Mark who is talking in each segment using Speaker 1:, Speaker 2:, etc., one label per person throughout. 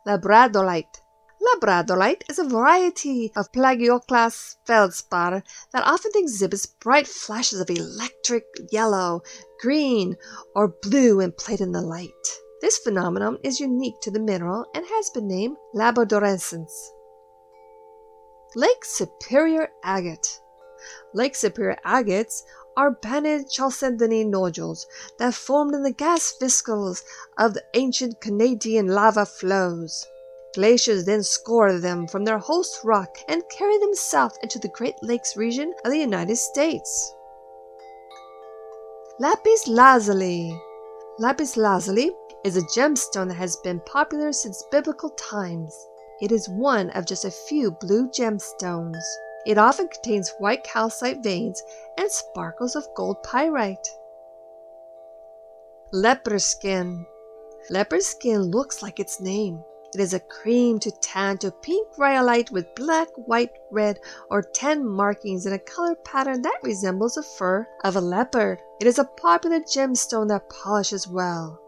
Speaker 1: Labradorite. Labradorite is a variety of plagioclase feldspar that often exhibits bright flashes of electric yellow, green, or blue when played in the light. This phenomenon is unique to the mineral and has been named labradorescence. Lake Superior agate. Lake Superior agates are banded chalcedony nodules that formed in the gas viscals of the ancient Canadian lava flows. Glaciers then scour them from their host rock and carry them south into the Great Lakes region of the United States. Lapis lazuli. Lapis lazuli is a gemstone that has been popular since biblical times. It is one of just a few blue gemstones. It often contains white calcite veins and sparkles of gold pyrite. Leopard skin. Leopard skin looks like its name. It is a cream to tan to pink rhyolite with black, white, red, or tan markings in a color pattern that resembles the fur of a leopard. It is a popular gemstone that polishes well.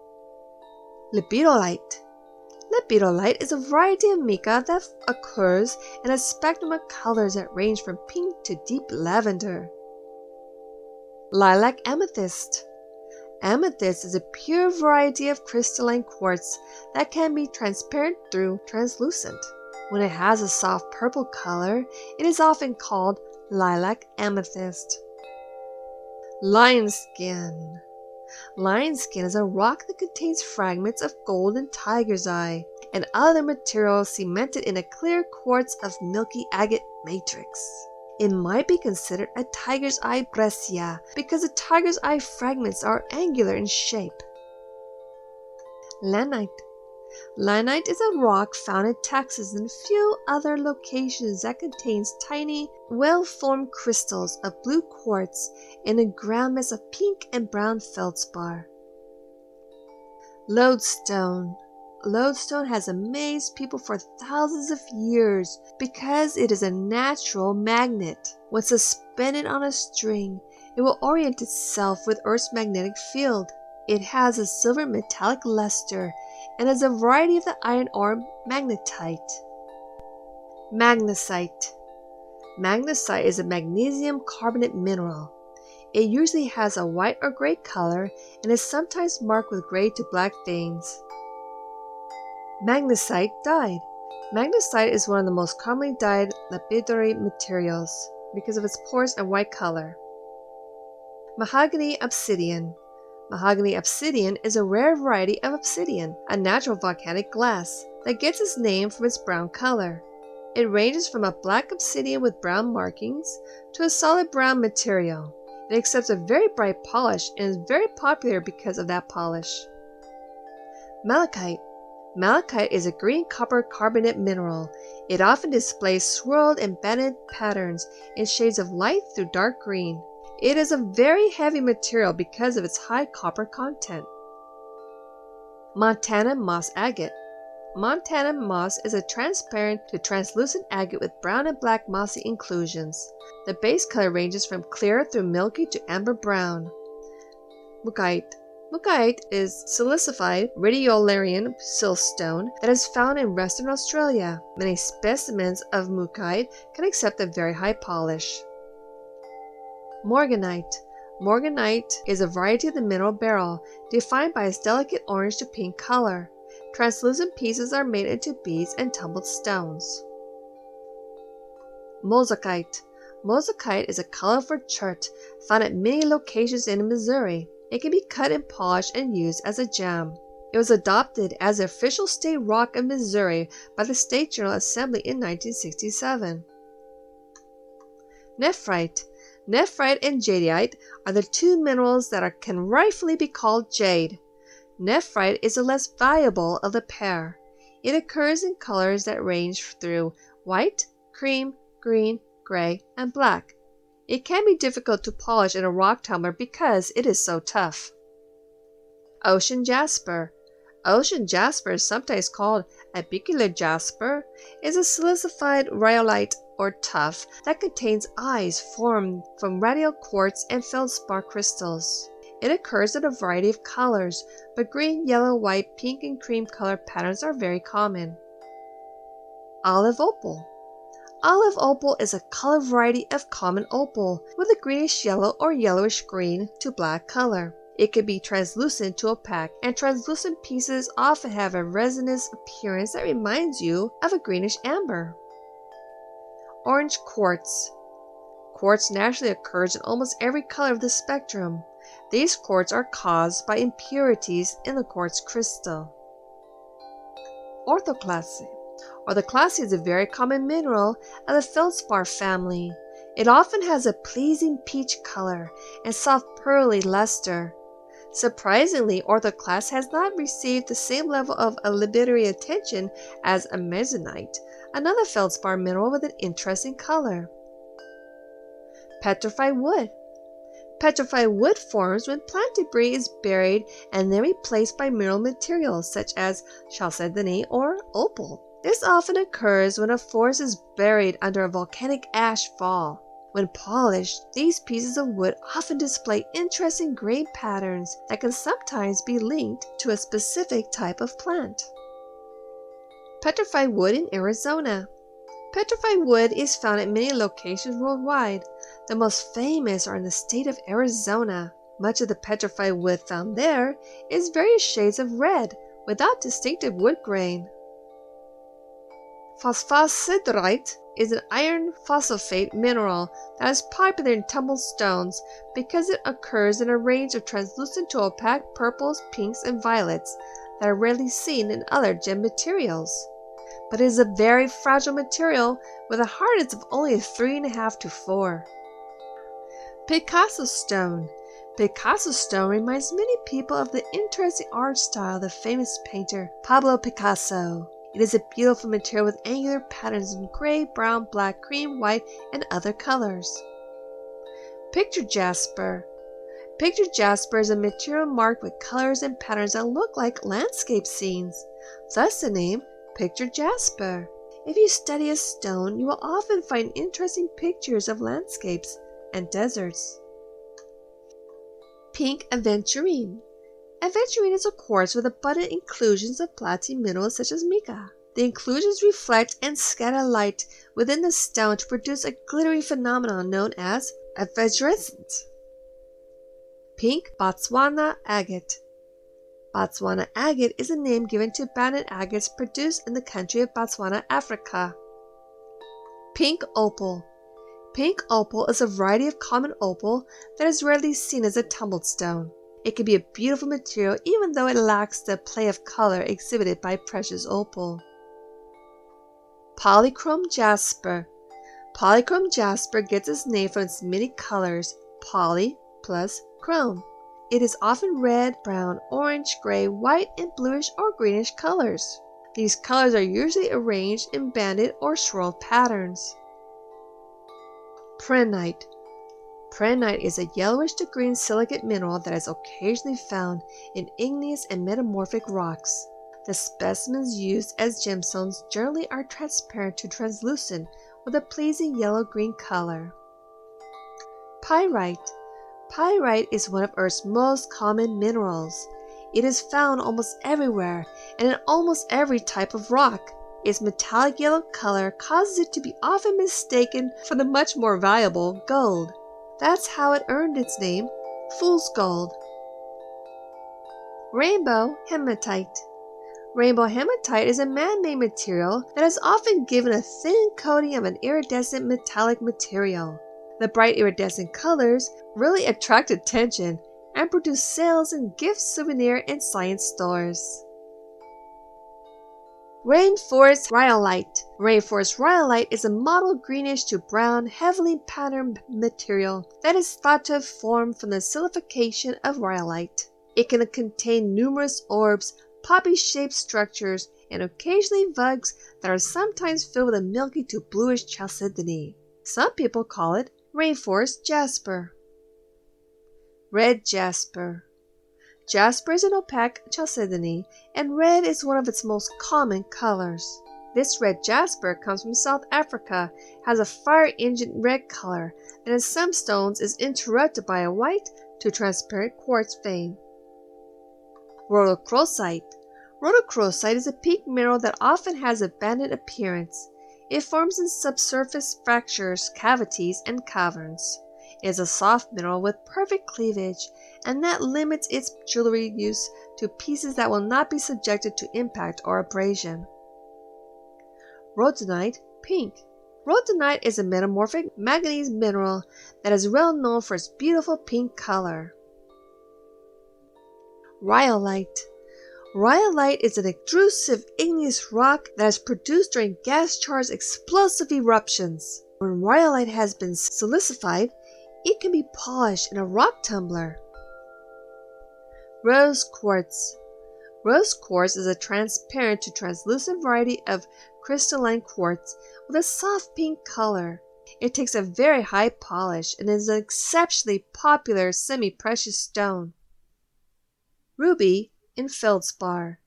Speaker 1: Lepidolite. Lepidolite is a variety of mica that occurs in a spectrum of colors that range from pink to deep lavender. Lilac amethyst. Amethyst is a pure variety of crystalline quartz that can be transparent through translucent. When it has a soft purple color, it is often called lilac amethyst. Lionskin. Lionskin is a rock that contains fragments of gold and tiger's eye and other materials cemented in a clear quartz of milky agate matrix. It might be considered a tiger's eye breccia because the tiger's eye fragments are angular in shape. Lanite. Lanite is a rock found in Texas and a few other locations that contains tiny, well-formed crystals of blue quartz in a ground mass of pink and brown feldspar. Lodestone. Lodestone has amazed people for thousands of years because it is a natural magnet. When suspended on a string, it will orient itself with Earth's magnetic field. It has a silver metallic luster and is a variety of the iron ore magnetite. Magnesite. Magnesite is a magnesium carbonate mineral. It usually has a white or gray color and is sometimes marked with gray to black veins. Magnesite dyed. Magnesite is one of the most commonly dyed lapidary materials because of its porous and white color. Mahogany obsidian. Mahogany obsidian is a rare variety of obsidian, a natural volcanic glass that gets its name from its brown color. It ranges from a black obsidian with brown markings to a solid brown material. It accepts a very bright polish and is very popular because of that polish. Malachite. Malachite is a green copper carbonate mineral. It often displays swirled and banded patterns in shades of light through dark green. It is a very heavy material because of its high copper content. Montana moss agate. Montana moss is a transparent to translucent agate with brown and black mossy inclusions. The base color ranges from clear through milky to amber brown. Mookaite. Mookaite is silicified radiolarian siltstone that is found in Western Australia. Many specimens of mookaite can accept a very high polish. Morganite. Morganite is a variety of the mineral beryl, defined by its delicate orange to pink color. Translucent pieces are made into beads and tumbled stones. Mozarkite. Mozarkite is a colorful chert found at many locations in Missouri. It can be cut and polished and used as a gem. It was adopted as the official state rock of Missouri by the State General Assembly in 1967. Nephrite. Nephrite and jadeite are the two minerals that can rightfully be called jade. Nephrite is the less valuable of the pair. It occurs in colors that range through white, cream, green, gray, and black. It can be difficult to polish in a rock tumbler because it is so tough. Ocean jasper. Ocean jasper is sometimes called apicular jasper, is a silicified rhyolite or tuff that contains eyes formed from radial quartz and feldspar crystals. It occurs in a variety of colors, but green, yellow, white, pink, and cream color patterns are very common. Olive opal. Olive opal is a color variety of common opal with a greenish yellow or yellowish green to black color. It can be translucent to opaque, and translucent pieces often have a resinous appearance that reminds you of a greenish amber. Orange quartz. Quartz naturally occurs in almost every color of the spectrum. These quartz are caused by impurities in the quartz crystal. Orthoclase. Orthoclase is a very common mineral of the feldspar family. It often has a pleasing peach color and soft pearly luster. Surprisingly, orthoclase has not received the same level of literary attention as amazonite, another feldspar mineral with an interesting color. Petrified wood. Petrified wood forms when plant debris is buried and then replaced by mineral materials such as chalcedony or opal. This often occurs when a forest is buried under a volcanic ash fall. When polished, these pieces of wood often display interesting grain patterns that can sometimes be linked to a specific type of plant. Petrified wood in Arizona. Petrified wood is found at many locations worldwide. The most famous are in the state of Arizona. Much of the petrified wood found there is various shades of red without distinctive wood grain. PHOSPHOSIDERITE is an iron phosphate mineral that is popular in tumbled stones because it occurs in a range of translucent to opaque purples, pinks, and violets that are rarely seen in other gem materials. But it is a very fragile material with a hardness of only 3.5 to 4. Picasso stone. Picasso stone reminds many people of the interesting art style of the famous painter Pablo Picasso. It is a beautiful material with angular patterns in gray, brown, black, cream, white, and other colors. Picture jasper. Picture jasper is a material marked with colors and patterns that look like landscape scenes, thus the name Picture jasper. If you study a stone, you will often find interesting pictures of landscapes and deserts. Pink aventurine. Aventurine is a quartz with abundant inclusions of platinum minerals such as mica. The inclusions reflect and scatter light within the stone to produce a glittery phenomenon known as effervescence. Pink Botswana agate. Botswana agate is a name given to abundant agates produced in the country of Botswana, Africa. Pink opal. Pink opal is a variety of common opal that is rarely seen as a tumbled stone. It can be a beautiful material even though it lacks the play of color exhibited by precious opal. Polychrome jasper. Polychrome jasper gets its name from its many colors, poly plus chrome. It is often red, brown, orange, gray, white, and bluish or greenish colors. These colors are usually arranged in banded or swirled patterns. Prehnite. Prehnite is a yellowish to green silicate mineral that is occasionally found in igneous and metamorphic rocks. The specimens used as gemstones generally are transparent to translucent with a pleasing yellow-green color. Pyrite. Pyrite is one of Earth's most common minerals. It is found almost everywhere and in almost every type of rock. Its metallic yellow color causes it to be often mistaken for the much more valuable gold. That's how it earned its name, fool's gold. Rainbow hematite. Rainbow hematite is a man-made material that is often given a thin coating of an iridescent metallic material. The bright iridescent colors really attract attention and produce sales in gift, souvenir, and science stores. Rainforest rhyolite. Rainforest rhyolite is a mottled greenish to brown, heavily patterned material that is thought to have formed from the silification of rhyolite. It can contain numerous orbs, poppy-shaped structures, and occasionally vugs that are sometimes filled with a milky to bluish chalcedony. Some people call it rainforest jasper. Red jasper. Jasper is an opaque chalcedony, and red is one of its most common colors. This red jasper comes from South Africa, has a fire engine red color, and in some stones is interrupted by a white to transparent quartz vein. Rhodochrosite. Rhodochrosite is a pink mineral that often has a banded appearance. It forms in subsurface fractures, cavities, and caverns. It is a soft mineral with perfect cleavage, and that limits its jewelry use to pieces that will not be subjected to impact or abrasion. Rhodonite, pink. Rhodonite is a metamorphic manganese mineral that is well known for its beautiful pink color. Rhyolite. Rhyolite is an intrusive igneous rock that is produced during gas-charged explosive eruptions. When rhyolite has been silicified, it can be polished in a rock tumbler. Rose quartz. Rose quartz is a transparent to translucent variety of crystalline quartz with a soft pink color. It takes a very high polish and is an exceptionally popular semi-precious stone. Ruby in feldspar.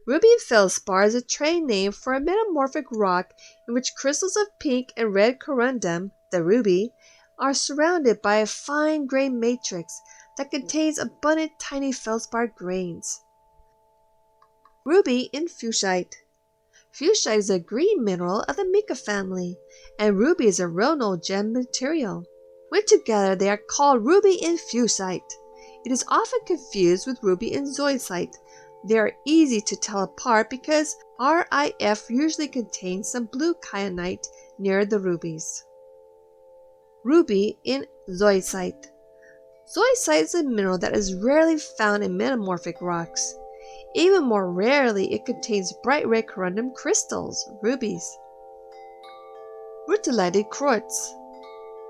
Speaker 1: Ruby in feldspar is a trade name for a metamorphic rock in which crystals of pink and red corundum, the ruby, are surrounded by a fine grained matrix that contains abundant tiny feldspar grains. Ruby in fuchsite. Fuchsite is a green mineral of the mica family, and ruby is a real gem material. When together, they are called ruby in fuchsite. It is often confused with ruby in zoisite. They are easy to tell apart because RIF usually contains some blue kyanite near the rubies. Ruby in zoisite. Zoisite is a mineral that is rarely found in metamorphic rocks. Even more rarely, it contains bright red corundum crystals, rubies. Rutilated quartz.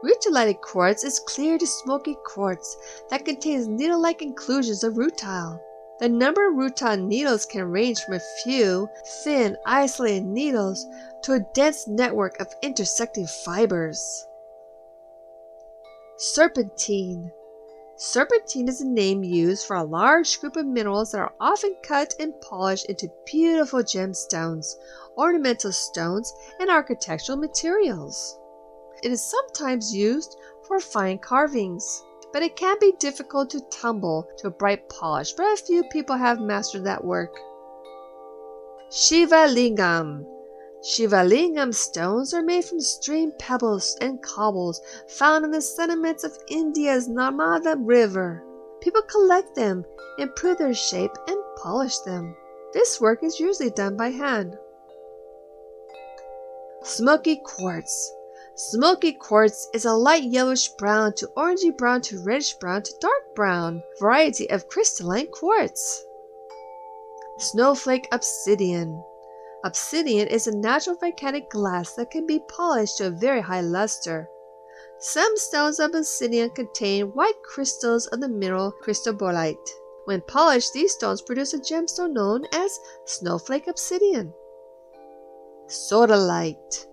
Speaker 1: Rutilated quartz is clear to smoky quartz that contains needle-like inclusions of rutile. The number of rutile needles can range from a few thin, isolated needles to a dense network of intersecting fibers. Serpentine. Serpentine is a name used for a large group of minerals that are often cut and polished into beautiful gemstones, ornamental stones, and architectural materials. It is sometimes used for fine carvings, but it can be difficult to tumble to a bright polish, but a few people have mastered that work. Shivalingam. Shivalingam stones are made from stream pebbles and cobbles found in the sediments of India's Narmada River. People collect them, improve their shape, and polish them. This work is usually done by hand. Smoky quartz. Smoky quartz is a light yellowish brown to orangey brown to reddish brown to dark brown variety of crystalline quartz. Snowflake obsidian. Obsidian is a natural volcanic glass that can be polished to a very high luster. Some stones of obsidian contain white crystals of the mineral cristobolite. When polished, these stones produce a gemstone known as snowflake obsidian. Sodalite.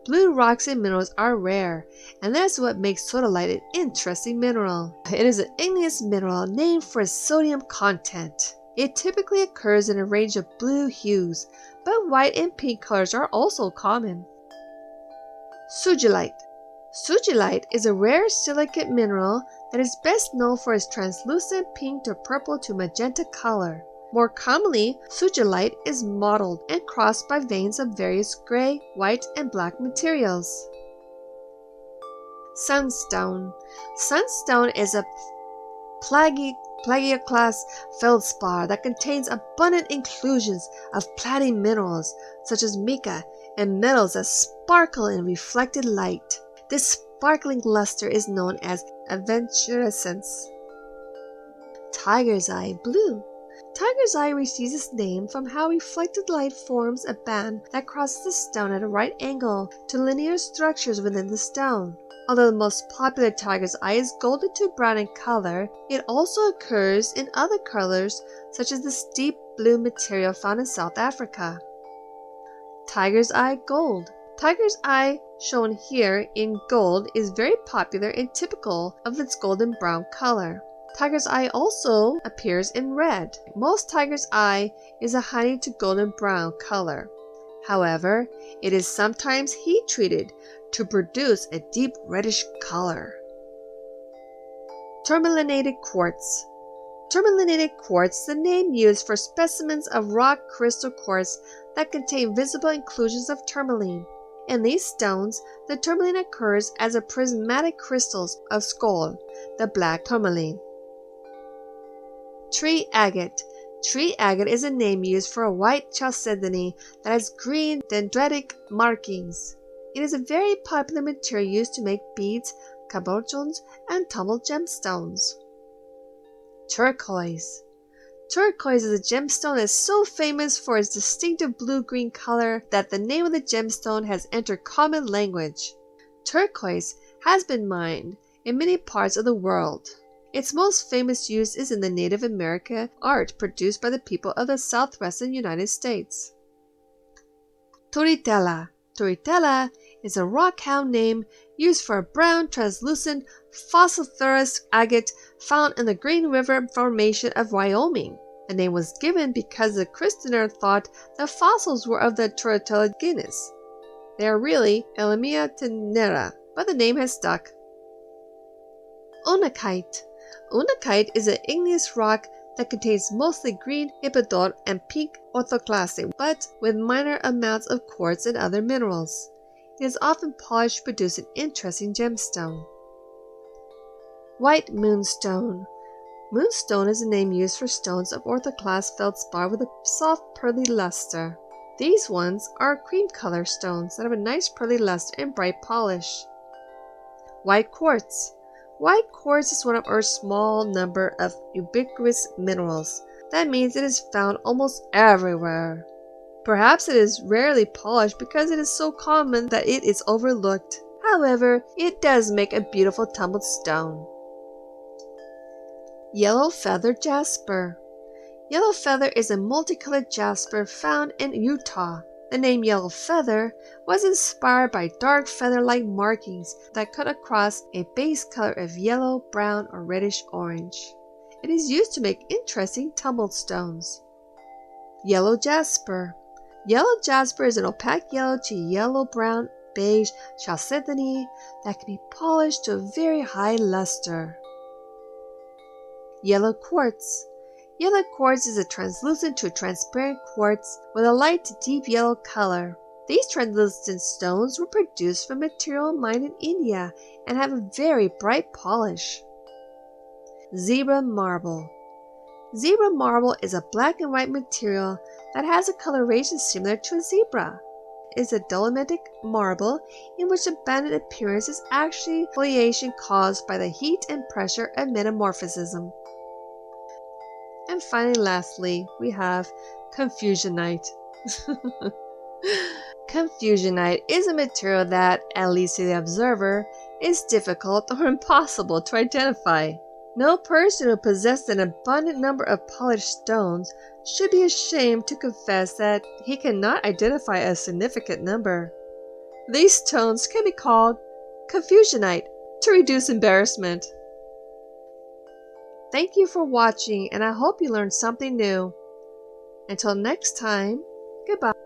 Speaker 1: Blue rocks and minerals are rare, and that's what makes sodalite an interesting mineral. It is an igneous mineral named for its sodium content. It typically occurs in a range of blue hues, but white and pink colors are also common. Sugilite. Sugilite is a rare silicate mineral that is best known for its translucent pink to purple to magenta color. More commonly, sugilite is mottled and crossed by veins of various gray, white, and black materials. Sunstone. Sunstone is a plagioclase feldspar that contains abundant inclusions of platy minerals such as mica and metals that sparkle in reflected light. This sparkling luster is known as aventurescence. Tiger's eye blue. Tiger's eye receives its name from how reflected light forms a band that crosses the stone at a right angle to linear structures within the stone. Although the most popular tiger's eye is golden to brown in color, it also occurs in other colors such as the deep blue material found in South Africa. Tiger's eye gold. Tiger's eye, shown here in gold, is very popular and typical of its golden brown color. Tiger's eye also appears in red. Most tiger's eye is a honey to golden brown color. However, it is sometimes heat treated to produce a deep reddish color. Tourmalinated quartz. Tourmalinated quartz is the name used for specimens of rock crystal quartz that contain visible inclusions of tourmaline. In these stones, the tourmaline occurs as a prismatic crystals of schol, the black tourmaline. Tree agate. Tree agate is a name used for a white chalcedony that has green dendritic markings. It is a very popular material used to make beads, cabochons, and tumbled gemstones. Turquoise. Turquoise is a gemstone that is so famous for its distinctive blue-green color that the name of the gemstone has entered common language. Turquoise has been mined in many parts of the world. Its most famous use is in the Native American art produced by the people of the southwestern United States. Turritella. Turritella is a rockhound name used for a brown, translucent, fossiliferous agate found in the Green River Formation of Wyoming. The name was given because the christener thought the fossils were of the Turritella genus. They are really Elimia tenera, but the name has stuck. Unakite. Unakite is an igneous rock that contains mostly green lepidolite and pink orthoclase, but with minor amounts of quartz and other minerals. It is often polished to produce an interesting gemstone. White moonstone. Moonstone is a name used for stones of orthoclase feldspar with a soft pearly luster. These ones are cream color stones that have a nice pearly luster and bright polish. White quartz. White quartz is one of Earth's small number of ubiquitous minerals. That means it is found almost everywhere. Perhaps it is rarely polished because it is so common that it is overlooked. However, it does make a beautiful tumbled stone. Yellow feather jasper. Yellow feather is a multicolored jasper found in Utah. The name yellow feather was inspired by dark feather-like markings that cut across a base color of yellow, brown, or reddish-orange. It is used to make interesting tumbled stones. Yellow jasper. Yellow jasper is an opaque yellow to yellow-brown beige chalcedony that can be polished to a very high luster. Yellow quartz. Yellow quartz is a translucent to transparent quartz with a light to deep yellow color. These translucent stones were produced from material mined in India and have a very bright polish. Zebra marble. Zebra marble is a black and white material that has a coloration similar to a zebra. It is a dolomitic marble in which the banded appearance is actually foliation caused by the heat and pressure of metamorphism. And finally, lastly, we have confusionite. Confusionite is a material that, at least to the observer, is difficult or impossible to identify. No person who possessed an abundant number of polished stones should be ashamed to confess that he cannot identify a significant number. These stones can be called confusionite to reduce embarrassment. Thank you for watching, and I hope you learned something new. Until next time, goodbye.